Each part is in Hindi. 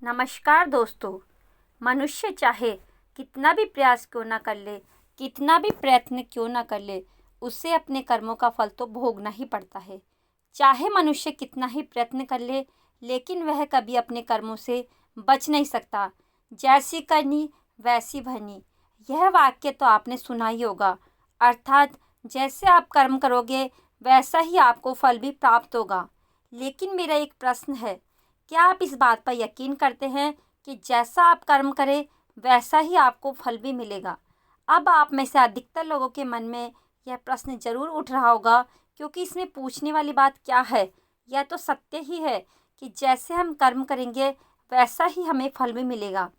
नमस्कार दोस्तों। मनुष्य चाहे कितना भी प्रयास क्यों ना कर ले, कितना भी प्रयत्न क्यों ना कर ले, उसे अपने कर्मों का फल तो भोगना ही पड़ता है। चाहे मनुष्य कितना ही प्रयत्न कर ले, लेकिन वह कभी अपने कर्मों से बच नहीं सकता। जैसी करनी वैसी भरनी, यह वाक्य तो आपने सुना ही होगा। अर्थात जैसे आप कर्म करोगे वैसा ही आपको फल भी प्राप्त होगा। लेकिन मेरा एक प्रश्न है, क्या आप इस बात पर यकीन करते हैं कि जैसा आप कर्म करें वैसा ही आपको फल भी मिलेगा? अब आप में से अधिकतर लोगों के मन में यह प्रश्न जरूर उठ रहा होगा, क्योंकि इसमें पूछने वाली बात क्या है? यह तो सत्य ही है कि जैसे हम कर्म करेंगे वैसा ही हमें फल भी मिलेगा।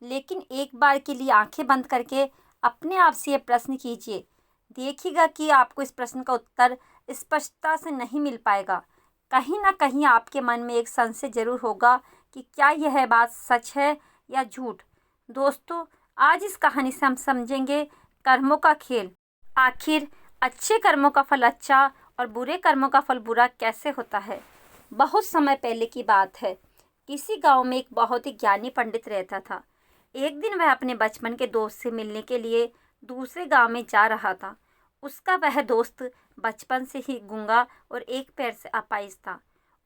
लेकिन एक बार के लिए आंखें बंद करके अपने आप से यह प्रश्न कीजिए। देखिएगा कि आपको इस प्रश्न का उत्तर स्पष्टता से नहीं मिल पाएगा। कहीं ना कहीं आपके मन में एक संशय जरूर होगा कि क्या यह बात सच है या झूठ। दोस्तों, आज इस कहानी से हम समझेंगे कर्मों का खेल। आखिर अच्छे कर्मों का फल अच्छा और बुरे कर्मों का फल बुरा कैसे होता है। बहुत समय पहले की बात है। किसी गांव में एक बहुत ही ज्ञानी पंडित रहता था। एक दिन वह अपने बचपन के दोस्त से मिलने के लिए दूसरे गांव में जा रहा था। उसका वह दोस्त बचपन से ही गूंगा और एक पैर से अपाहिज था।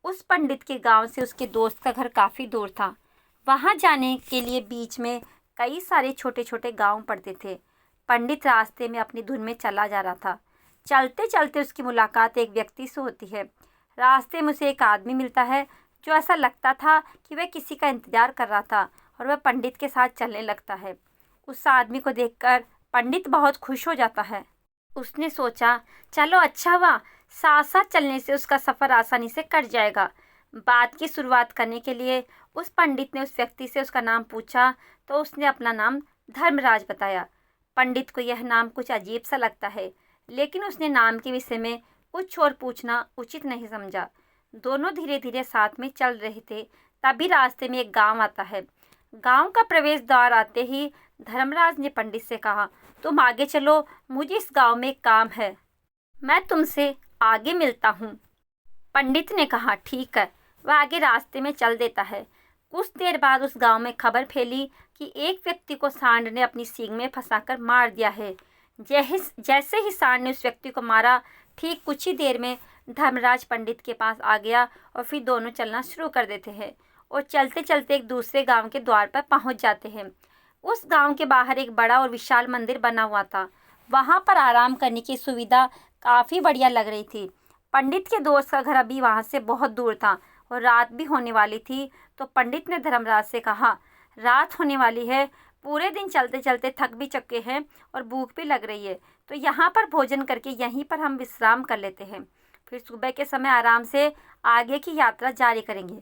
उस पंडित के गांव से उसके दोस्त का घर काफ़ी दूर था। वहां जाने के लिए बीच में कई सारे छोटे छोटे गांव पड़ते थे। पंडित रास्ते में अपनी धुन में चला जा रहा था। चलते चलते उसकी मुलाकात एक व्यक्ति से होती है। रास्ते में उसे एक आदमी मिलता है जो ऐसा लगता था कि वह किसी का इंतजार कर रहा था, और वह पंडित के साथ चलने लगता है। उस आदमी को देखकर पंडित बहुत खुश हो जाता है। उसने सोचा, चलो अच्छा हुआ, साथ साथ चलने से उसका सफ़र आसानी से कट जाएगा। बात की शुरुआत करने के लिए उस पंडित ने उस व्यक्ति से उसका नाम पूछा, तो उसने अपना नाम धर्मराज बताया। पंडित को यह नाम कुछ अजीब सा लगता है, लेकिन उसने नाम के विषय में कुछ और पूछना उचित नहीं समझा। दोनों धीरे धीरे साथ में चल रहे थे। तभी रास्ते में एक गांव आता है। गांव का प्रवेश द्वार आते ही धर्मराज ने पंडित से कहा, तुम आगे चलो, मुझे इस गांव में एक काम है, मैं तुमसे आगे मिलता हूँ। पंडित ने कहा, ठीक है। वह आगे रास्ते में चल देता है। कुछ देर बाद उस गांव में खबर फैली कि एक व्यक्ति को सांड ने अपनी सींग में फंसाकर मार दिया है। जैसे ही सांड ने उस व्यक्ति को मारा, ठीक कुछ ही देर में धर्मराज पंडित के पास आ गया और फिर दोनों चलना शुरू कर देते हैं और चलते चलते एक दूसरे गांव के द्वार पर पहुंच जाते हैं। उस गांव के बाहर एक बड़ा और विशाल मंदिर बना हुआ था। वहां पर आराम करने की सुविधा काफ़ी बढ़िया लग रही थी। पंडित के दोस्त का घर अभी वहां से बहुत दूर था और रात भी होने वाली थी। तो पंडित ने धर्मराज से कहा, रात होने वाली है, पूरे दिन चलते चलते थक भी चुके हैं और भूख भी लग रही है, तो यहाँ पर भोजन करके यहीं पर हम विश्राम कर लेते हैं, फिर सुबह के समय आराम से आगे की यात्रा जारी करेंगे।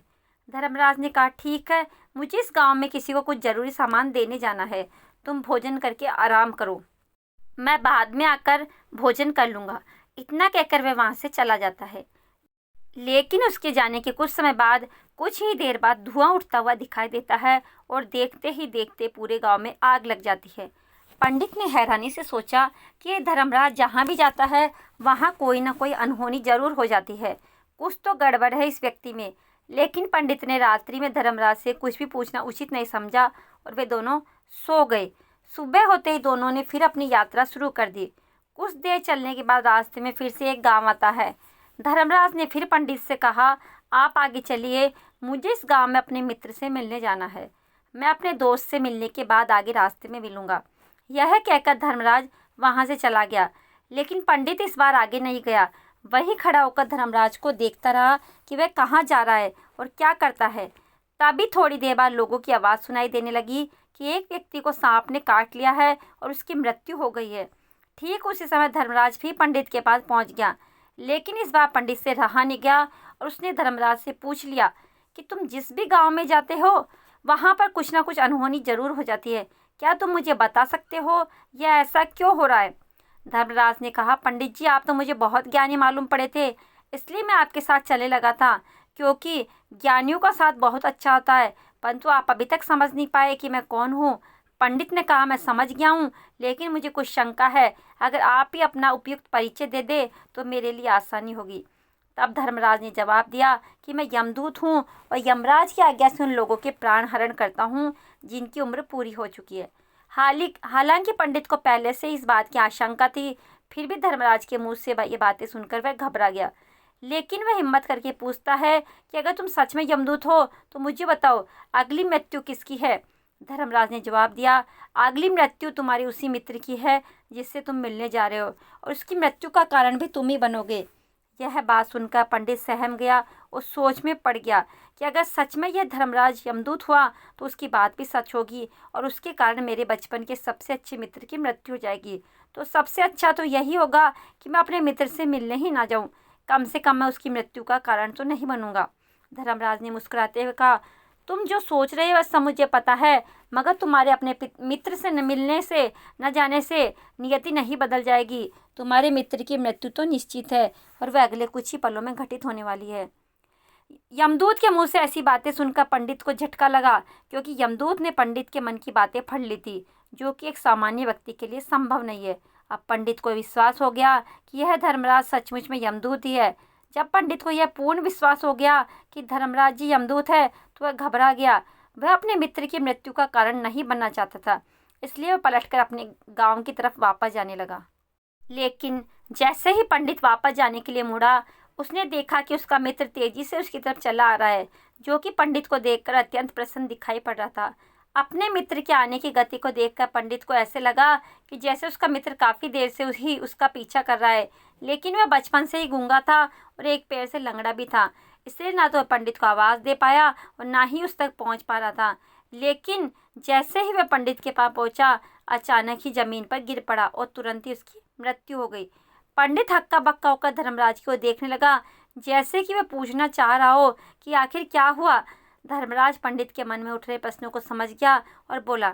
धर्मराज ने कहा, ठीक है, मुझे इस गांव में किसी को कुछ ज़रूरी सामान देने जाना है, तुम भोजन करके आराम करो, मैं बाद में आकर भोजन कर लूँगा। इतना कहकर वह वहाँ से चला जाता है। लेकिन उसके जाने के कुछ समय बाद, कुछ ही देर बाद धुआं उठता हुआ दिखाई देता है और देखते ही देखते पूरे गांव में आग लग जाती है। पंडित ने हैरानी से सोचा कि ये धर्मराज जहाँ भी जाता है वहाँ कोई ना कोई अनहोनी जरूर हो जाती है, कुछ तो गड़बड़ है इस व्यक्ति में। लेकिन पंडित ने रात्रि में धर्मराज से कुछ भी पूछना उचित नहीं समझा और वे दोनों सो गए। सुबह होते ही दोनों ने फिर अपनी यात्रा शुरू कर दी। कुछ देर चलने के बाद रास्ते में फिर से एक गांव आता है। धर्मराज ने फिर पंडित से कहा, आप आगे चलिए, मुझे इस गांव में अपने मित्र से मिलने जाना है, मैं अपने दोस्त से मिलने के बाद आगे रास्ते में मिलूंगा। यह कहकर धर्मराज वहां से चला गया। लेकिन पंडित इस बार आगे नहीं गया, वही खड़ा होकर धर्मराज को देखता रहा कि वह कहाँ जा रहा है और क्या करता है। तभी थोड़ी देर बाद लोगों की आवाज़ सुनाई देने लगी कि एक व्यक्ति को सांप ने काट लिया है और उसकी मृत्यु हो गई है। ठीक उसी समय धर्मराज भी पंडित के पास पहुंच गया। लेकिन इस बार पंडित से रहा नहीं गया और उसने धर्मराज से पूछ लिया कि तुम जिस भी गांव में जाते हो वहां पर कुछ ना कुछ अनहोनी जरूर हो जाती है, क्या तुम मुझे बता सकते हो यह ऐसा क्यों हो रहा है? धर्मराज ने कहा, पंडित जी, आप तो मुझे बहुत ज्ञानी मालूम पड़े थे, इसलिए मैं आपके साथ चलने लगा था, क्योंकि ज्ञानियों का साथ बहुत अच्छा होता है, परंतु आप अभी तक समझ नहीं पाए कि मैं कौन हूँ। पंडित ने कहा, मैं समझ गया हूँ, लेकिन मुझे कुछ शंका है, अगर आप ही अपना उपयुक्त परिचय दे दे तो मेरे लिए आसानी होगी। तब धर्मराज ने जवाब दिया कि मैं यमदूत हूँ और यमराज की आज्ञा से उन लोगों के प्राण हरण करता हूँ जिनकी उम्र पूरी हो चुकी है। हालांकि पंडित को पहले से इस बात की आशंका थी, फिर भी धर्मराज के मुंह से ये बातें सुनकर वह घबरा गया। लेकिन वह हिम्मत करके पूछता है कि अगर तुम सच में यमदूत हो तो मुझे बताओ, अगली मृत्यु किसकी है? धर्मराज ने जवाब दिया, अगली मृत्यु तुम्हारी उसी मित्र की है जिससे तुम मिलने जा रहे हो, और उसकी मृत्यु का कारण भी तुम ही बनोगे। यह बात सुनकर पंडित सहम गया और सोच में पड़ गया कि अगर सच में यह धर्मराज यमदूत हुआ तो उसकी बात भी सच होगी और उसके कारण मेरे बचपन के सबसे अच्छे मित्र की मृत्यु हो जाएगी। तो सबसे अच्छा तो यही होगा कि मैं अपने मित्र से मिलने ही ना जाऊं, कम से कम मैं उसकी मृत्यु का कारण तो नहीं बनूंगा। धर्मराज ने मुस्कुराते हुए कहा, तुम जो सोच रहे हो वह सब मुझे पता है, मगर तुम्हारे अपने मित्र से न मिलने से न जाने से नियति नहीं बदल जाएगी। तुम्हारे मित्र की मृत्यु तो निश्चित है और वह अगले कुछ ही पलों में घटित होने वाली है। यमदूत के मुंह से ऐसी बातें सुनकर पंडित को झटका लगा, क्योंकि यमदूत ने पंडित के मन की बातें पढ़ ली थी, जो कि एक सामान्य व्यक्ति के लिए संभव नहीं है। अब पंडित को विश्वास हो गया कि यह धर्मराज सचमुच में यमदूत ही है। जब पंडित को यह पूर्ण विश्वास हो गया कि धर्मराज जी यमदूत है तो वह घबरा गया। वह अपने मित्र की मृत्यु का कारण नहीं बनना चाहता था, इसलिए वह पलटकर अपने गांव की तरफ वापस जाने लगा। लेकिन जैसे ही पंडित वापस जाने के लिए मुड़ा, उसने देखा कि उसका मित्र तेजी से उसकी तरफ चला आ रहा है, जो कि पंडित को देखकर अत्यंत प्रसन्न दिखाई पड़ रहा था। अपने मित्र के आने की गति को देखकर पंडित को ऐसे लगा कि जैसे उसका मित्र काफ़ी देर से ही उसका पीछा कर रहा है, लेकिन वह बचपन से ही गूंगा था और एक पैर से लंगड़ा भी था, इसलिए ना तो पंडित को आवाज़ दे पाया और ना ही उस तक पहुंच पा रहा था। लेकिन जैसे ही वह पंडित के पास पहुंचा, अचानक ही जमीन पर गिर पड़ा और तुरंत ही उसकी मृत्यु हो गई। पंडित हक्का बक्का होकर धर्मराज को देखने लगा, जैसे कि वह पूछना चाह रहा हो कि आखिर क्या हुआ। धर्मराज पंडित के मन में उठ रहे प्रश्नों को समझ गया और बोला,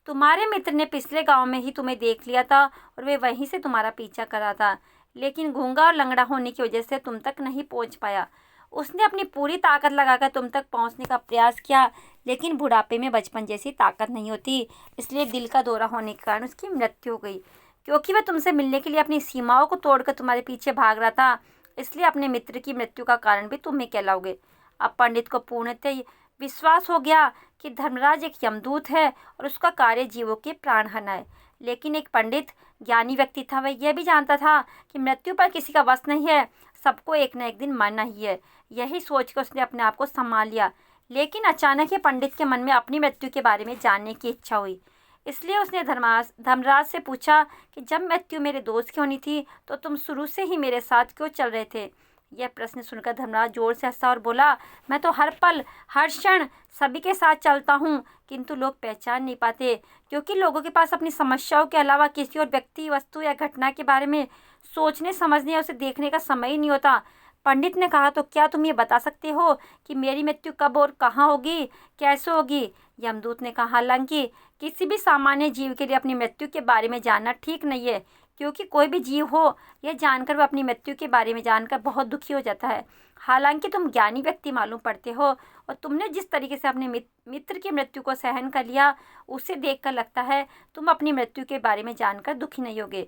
तुम्हारे मित्र ने पिछले गांव में ही तुम्हें देख लिया था और वे वहीं से तुम्हारा पीछा कर रहा था, लेकिन गूंगा और लंगड़ा होने की वजह से तुम तक नहीं पहुंच पाया। उसने अपनी पूरी ताकत लगाकर तुम तक पहुंचने का प्रयास किया, लेकिन बुढ़ापे में बचपन जैसी ताकत नहीं होती, इसलिए दिल का दौरा होने के कारण उसकी मृत्यु हो गई। क्योंकि वह तुमसे मिलने के लिए अपनी सीमाओं को तोड़कर तुम्हारे पीछे भाग रहा था, इसलिए अपने मित्र की मृत्यु का कारण भी तुम ही कहलाओगे। अब पंडित को पूर्णतः विश्वास हो गया कि धर्मराज एक यमदूत है और उसका कार्य जीवों के प्राण हरना है। लेकिन एक पंडित ज्ञानी व्यक्ति था, वह यह भी जानता था कि मृत्यु पर किसी का वश नहीं है, सबको एक न एक दिन मरना ही है। यही सोचकर उसने अपने आप को संभाल लिया। लेकिन अचानक ही पंडित के मन में अपनी मृत्यु के बारे में जानने की इच्छा हुई, इसलिए उसने धर्मराज से पूछा कि जब मृत्यु मेरे दोस्त की होनी थी तो तुम शुरू से ही मेरे साथ क्यों चल रहे थे? यह प्रश्न सुनकर धर्मराज जोर से हंसा और बोला, मैं तो हर पल हर क्षण सभी के साथ चलता हूँ, किंतु लोग पहचान नहीं पाते, क्योंकि लोगों के पास अपनी समस्याओं के अलावा किसी और व्यक्ति, वस्तु या घटना के बारे में सोचने समझने या उसे देखने का समय ही नहीं होता। पंडित ने कहा, तो क्या तुम ये बता सकते हो कि मेरी मृत्यु कब और कहाँ होगी, कैसे होगी? यमदूत ने कहा, हालांकि किसी भी सामान्य जीव के लिए अपनी मृत्यु के बारे में जानना ठीक नहीं है, क्योंकि कोई भी जीव हो यह जानकर वह अपनी मृत्यु के बारे में जानकर बहुत दुखी हो जाता है। हालांकि तुम ज्ञानी व्यक्ति मालूम पड़ते हो और तुमने जिस तरीके से अपने मित्र की मृत्यु को सहन कर लिया, उसे देखकर लगता है तुम अपनी मृत्यु के बारे में जानकर दुखी नहीं होगे।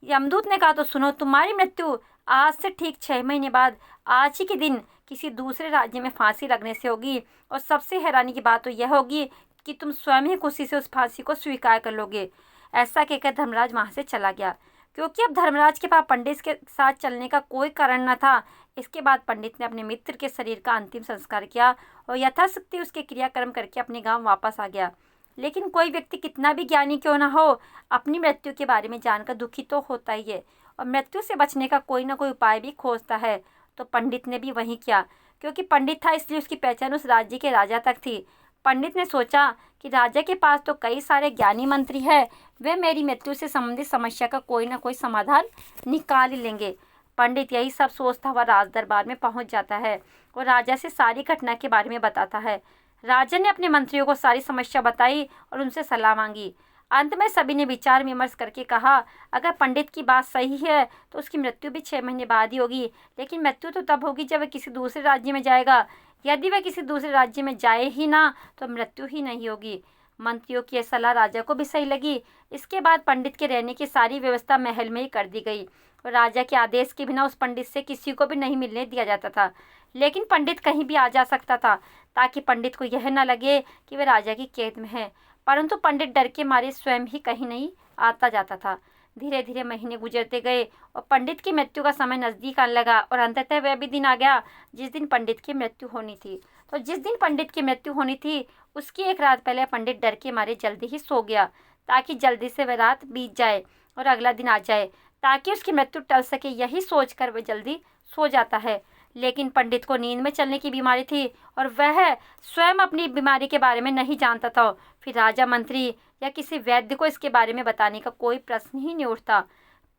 यमदूत ने कहा, तो सुनो, तुम्हारी मृत्यु आज से ठीक 6 महीने बाद आज ही के दिन किसी दूसरे राज्य में फांसी लगने से होगी, और सबसे हैरानी की बात तो यह होगी कि तुम स्वयं ही खुशी से उस फांसी को स्वीकार कर लोगे। ऐसा कहकर धर्मराज वहाँ से चला गया। क्योंकि अब धर्मराज के पास पंडित के साथ चलने का कोई कारण न था, इसके बाद पंडित ने अपने मित्र के शरीर का अंतिम संस्कार किया और यथाशक्ति उसके क्रियाक्रम करके अपने गांव वापस आ गया। लेकिन कोई व्यक्ति कितना भी ज्ञानी क्यों ना हो, अपनी मृत्यु के बारे में जानकर दुखी तो होता ही है और मृत्यु से बचने का कोई ना कोई उपाय भी खोजता है। तो पंडित ने भी वही किया। क्योंकि पंडित था, इसलिए उसकी पहचान उस राज्य के राजा तक थी। पंडित ने सोचा कि राजा के पास तो कई सारे ज्ञानी मंत्री हैं, वे मेरी मृत्यु से संबंधित समस्या का कोई ना कोई समाधान निकाल ही लेंगे। पंडित यही सब सोचता हुआ राज दरबार में पहुंच जाता है और राजा से सारी घटना के बारे में बताता है। राजा ने अपने मंत्रियों को सारी समस्या बताई और उनसे सलाह मांगी। अंत में सभी ने विचार विमर्श करके कहा, अगर पंडित की बात सही है तो उसकी मृत्यु भी 6 महीने बाद ही होगी, लेकिन मृत्यु तो तब होगी जब वह किसी दूसरे राज्य में जाएगा। यदि वह किसी दूसरे राज्य में जाए ही ना तो मृत्यु ही नहीं होगी। मंत्रियों की यह सलाह राजा को भी सही लगी। इसके बाद पंडित के रहने की सारी व्यवस्था महल में ही कर दी गई और राजा के आदेश के बिना उस पंडित से किसी को भी नहीं मिलने दिया जाता था। लेकिन पंडित कहीं भी आ जा सकता था, ताकि पंडित को यह न लगे कि वह राजा की कैद में है। परंतु पंडित डर के मारे स्वयं ही कहीं नहीं आता जाता था। धीरे धीरे महीने गुजरते गए और पंडित की मृत्यु का समय नज़दीक आने लगा, और अंततः वह भी दिन आ गया जिस दिन पंडित की मृत्यु होनी थी। तो जिस दिन पंडित की मृत्यु होनी थी, उसकी एक रात पहले पंडित डर के मारे जल्दी ही सो गया, ताकि जल्दी से वह रात बीत जाए और अगला दिन आ जाए, ताकि उसकी मृत्यु टल सके। यही सोचकर वह जल्दी सो जाता है। लेकिन पंडित को नींद में चलने की बीमारी थी, और वह स्वयं अपनी बीमारी के बारे में नहीं जानता था। फिर राजा, मंत्री या किसी वैद्य को इसके बारे में बताने का कोई प्रश्न ही नहीं उठता।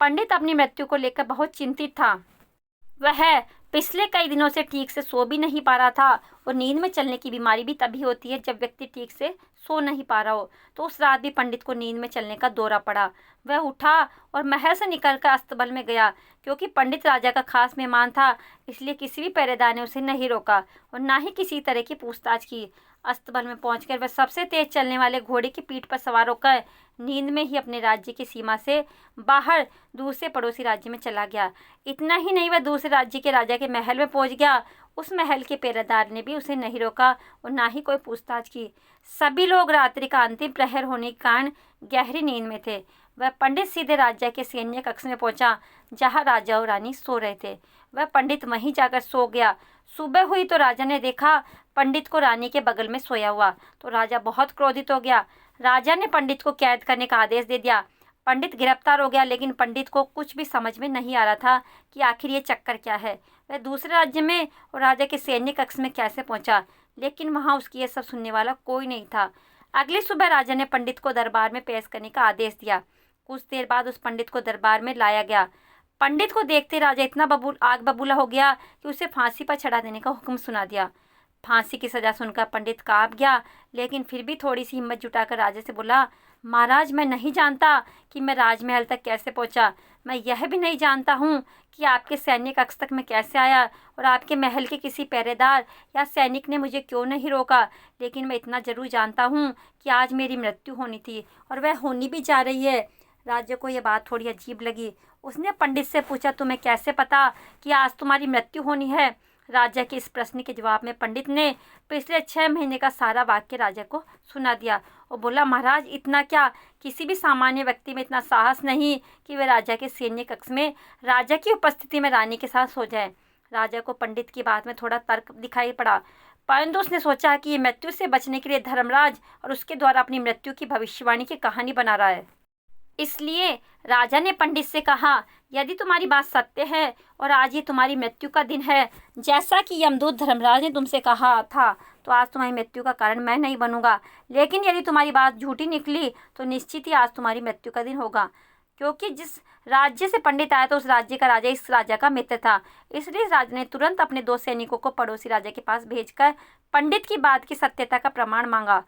पंडित अपनी मृत्यु को लेकर बहुत चिंतित था। वह पिछले कई दिनों से ठीक से सो भी नहीं पा रहा था, और नींद में चलने की बीमारी भी तभी होती है जब व्यक्ति ठीक से सो नहीं पा रहा हो। तो उस रात भी पंडित को नींद में चलने का दौरा पड़ा। वह उठा और महल से निकलकर अस्तबल में गया। क्योंकि पंडित राजा का खास मेहमान था, इसलिए किसी भी पहरेदार ने उसे नहीं रोका और ना ही किसी तरह की पूछताछ की। अस्तबल में पहुंचकर वह सबसे तेज चलने वाले घोड़े की पीठ पर सवार होकर नींद में ही अपने राज्य की सीमा से बाहर दूसरे पड़ोसी राज्य में चला गया। इतना ही नहीं, वह दूसरे राज्य के राजा के महल में पहुंच गया। उस महल के पहरेदार ने भी उसे नहीं रोका और ना ही कोई पूछताछ की। सभी लोग रात्रि का अंतिम प्रहर होने के कारण गहरी नींद में थे। वह पंडित सीधे राजा के सैन्य कक्ष में पहुंचा, जहां राजा और रानी सो रहे थे। वह पंडित वहीं जाकर सो गया। सुबह हुई तो राजा ने देखा पंडित को रानी के बगल में सोया हुआ। तो राजा बहुत क्रोधित हो गया। राजा ने पंडित को कैद करने का आदेश दे दिया। पंडित गिरफ्तार हो गया, लेकिन पंडित को कुछ भी समझ में नहीं आ रहा था कि आखिर ये चक्कर क्या है। वह दूसरे राज्य में और राजा के सैन्य कक्ष में कैसे पहुंचा, लेकिन वहां उसकी ये सब सुनने वाला कोई नहीं था। अगली सुबह राजा ने पंडित को दरबार में पेश करने का आदेश दिया। कुछ देर बाद उस पंडित को दरबार में लाया गया। पंडित को देखते राजा इतना आग बबूला हो गया कि उसे फांसी पर चढ़ा देने का हुक्म सुना दिया। फांसी की सजा सुनकर पंडित कांप गया, लेकिन फिर भी थोड़ी सी हिम्मत जुटाकर राजा से बोला, महाराज, मैं नहीं जानता कि मैं राजमहल तक कैसे पहुंचा। मैं यह भी नहीं जानता हूं कि आपके सैन्य कक्ष तक मैं कैसे आया और आपके महल के किसी पहरेदार या सैनिक ने मुझे क्यों नहीं रोका। लेकिन मैं इतना जरूर जानता हूं कि आज मेरी मृत्यु होनी थी और वह होनी भी जा रही है। राजा को यह बात थोड़ी अजीब लगी। उसने पंडित से पूछा, तुम्हें कैसे पता कि आज तुम्हारी मृत्यु होनी है? राजा के इस प्रश्न के जवाब में पंडित ने पिछले 6 महीने का सारा वाक्य राजा को सुना दिया और बोला, महाराज, इतना क्या, किसी भी सामान्य व्यक्ति में इतना साहस नहीं कि वह राजा के सैन्य कक्ष में राजा की उपस्थिति में रानी के साथ सो जाए। राजा को पंडित की बात में थोड़ा तर्क दिखाई पड़ा, परंतु उसने सोचा कि ये मृत्यु से बचने के लिए धर्मराज और उसके द्वारा अपनी मृत्यु की भविष्यवाणी की कहानी बना रहा है। इसलिए राजा ने पंडित से कहा, यदि तुम्हारी बात सत्य है और आज ये तुम्हारी मृत्यु का दिन है, जैसा कि यमदूत धर्मराज ने तुमसे कहा था, तो आज तुम्हारी मृत्यु का कारण मैं नहीं बनूंगा। लेकिन यदि तुम्हारी बात झूठी निकली तो निश्चित ही आज तुम्हारी मृत्यु का दिन होगा। क्योंकि जिस राज्य से पंडित आया था उस राज्य का राजा इस राजा का मित्र था। इसलिए राजा ने तुरंत अपने 2 सैनिकों को पड़ोसी राजा के पास भेजकर पंडित की बात की सत्यता का प्रमाण मांगा।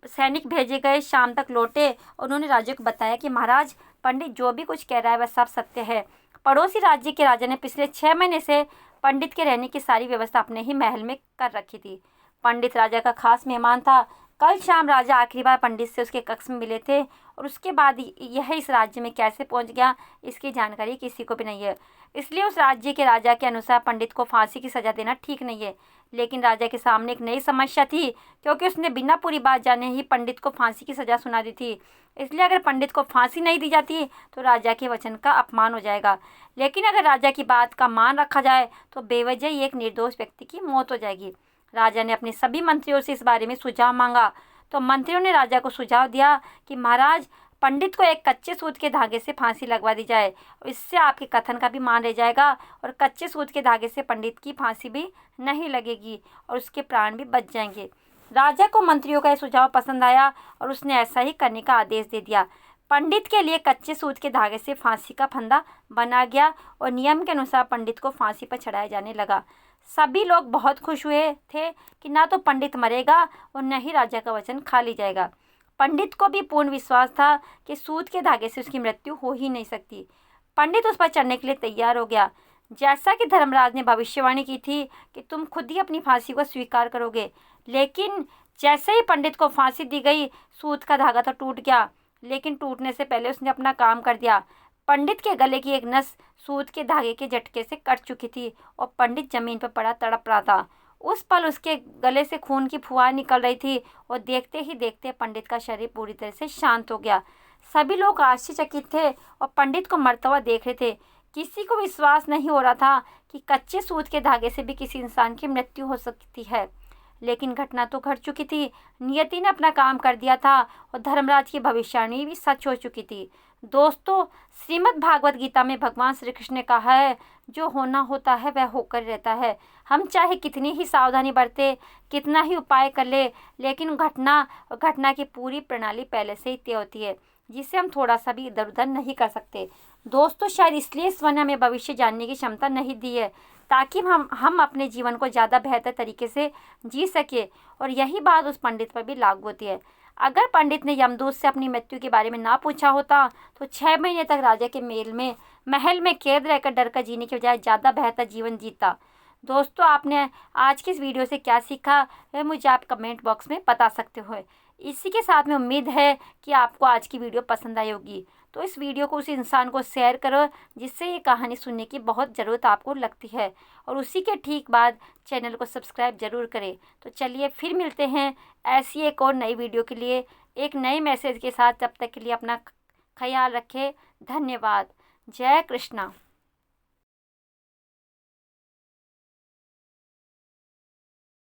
सैनिक भेजे गए, शाम तक लौटे। उन्होंने राजा को बताया कि महाराज, पंडित जो भी कुछ कह रहा है वह सब सत्य है। पड़ोसी राज्य के राजा ने पिछले 6 महीने से पंडित के रहने की सारी व्यवस्था अपने ही महल में कर रखी थी। पंडित राजा का खास मेहमान था। कल शाम राजा आखिरी बार पंडित से उसके कक्ष में मिले थे, और उसके बाद यह इस राज्य में कैसे पहुंच गया, इसकी जानकारी किसी को भी नहीं है। इसलिए उस राज्य के राजा के अनुसार पंडित को फांसी की सजा देना ठीक नहीं है। लेकिन राजा के सामने एक नई समस्या थी, क्योंकि उसने बिना पूरी बात जाने ही पंडित को फांसी की सजा सुना दी थी। इसलिए अगर पंडित को फांसी नहीं दी जाती तो राजा के वचन का अपमान हो जाएगा। लेकिन अगर राजा की बात का मान रखा जाए तो बेवजह ही एक निर्दोष व्यक्ति की मौत हो जाएगी। राजा ने अपने सभी मंत्रियों से इस बारे में सुझाव मांगा। तो मंत्रियों ने राजा को सुझाव दिया कि महाराज, पंडित को एक कच्चे सूत के धागे से फांसी लगवा दी जाए। इससे आपके कथन का भी मान रह जाएगा और कच्चे सूत के धागे से पंडित की फांसी भी नहीं लगेगी और उसके प्राण भी बच जाएंगे। राजा को मंत्रियों का यह सुझाव पसंद आया और उसने ऐसा ही करने का आदेश दे दिया। पंडित के लिए कच्चे सूत के धागे से फांसी का फंदा बना गया और नियम के अनुसार पंडित को फांसी पर चढ़ाया जाने लगा। सभी लोग बहुत खुश हुए थे कि ना तो पंडित मरेगा और न ही राजा का वचन खाली जाएगा। पंडित को भी पूर्ण विश्वास था कि सूत के धागे से उसकी मृत्यु हो ही नहीं सकती। पंडित उस पर चढ़ने के लिए तैयार हो गया। जैसा कि धर्मराज ने भविष्यवाणी की थी कि तुम खुद ही अपनी फांसी को स्वीकार करोगे। लेकिन जैसे ही पंडित को फांसी दी गई, सूत का धागा तो टूट गया, लेकिन टूटने से पहले उसने अपना काम कर दिया। पंडित के गले की एक नस सूत के धागे के झटके से कट चुकी थी और पंडित जमीन पर पड़ा तड़प रहा था। उस पल उसके गले से खून की फुहार निकल रही थी और देखते ही देखते पंडित का शरीर पूरी तरह से शांत हो गया। सभी लोग आश्चर्यचकित थे और पंडित को मरता हुआ देख रहे थे। किसी को विश्वास नहीं हो रहा था कि कच्चे सूत के धागे से भी किसी इंसान की मृत्यु हो सकती है। लेकिन घटना तो घट चुकी थी। नियति ने अपना काम कर दिया था और धर्मराज की भविष्यवाणी भी सच हो चुकी थी। दोस्तों, श्रीमद् भागवत गीता में भगवान श्री कृष्ण ने कहा है, जो होना होता है वह होकर रहता है। हम चाहे कितनी ही सावधानी बरते, कितना ही उपाय कर ले, लेकिन घटना की पूरी प्रणाली पहले से ही तय होती है, जिसे हम थोड़ा सा भी इधर उधर नहीं कर सकते। दोस्तों, शायद इसलिए ईश्वर ने हमें भविष्य जानने की क्षमता नहीं दी है, ताकि हम अपने जीवन को ज़्यादा बेहतर तरीके से जी सके। और यही बात उस पंडित पर भी लागू होती है। अगर पंडित ने यमदूत से अपनी मृत्यु के बारे में ना पूछा होता तो 6 महीने तक राजा के महल में कैद रहकर डर कर जीने की बजाय ज़्यादा बेहतर जीवन जीता। दोस्तों, आपने आज की इस वीडियो से क्या सीखा है मुझे आप कमेंट बॉक्स में बता सकते हो। इसी के साथ में उम्मीद है कि आपको आज की वीडियो पसंद आई होगी। तो इस वीडियो को उस इंसान को शेयर करो जिससे ये कहानी सुनने की बहुत ज़रूरत आपको लगती है, और उसी के ठीक बाद चैनल को सब्सक्राइब ज़रूर करें। तो चलिए फिर मिलते हैं ऐसी एक और नई वीडियो के लिए, एक नए मैसेज के साथ। तब तक के लिए अपना ख्याल रखें। धन्यवाद। जय कृष्णा।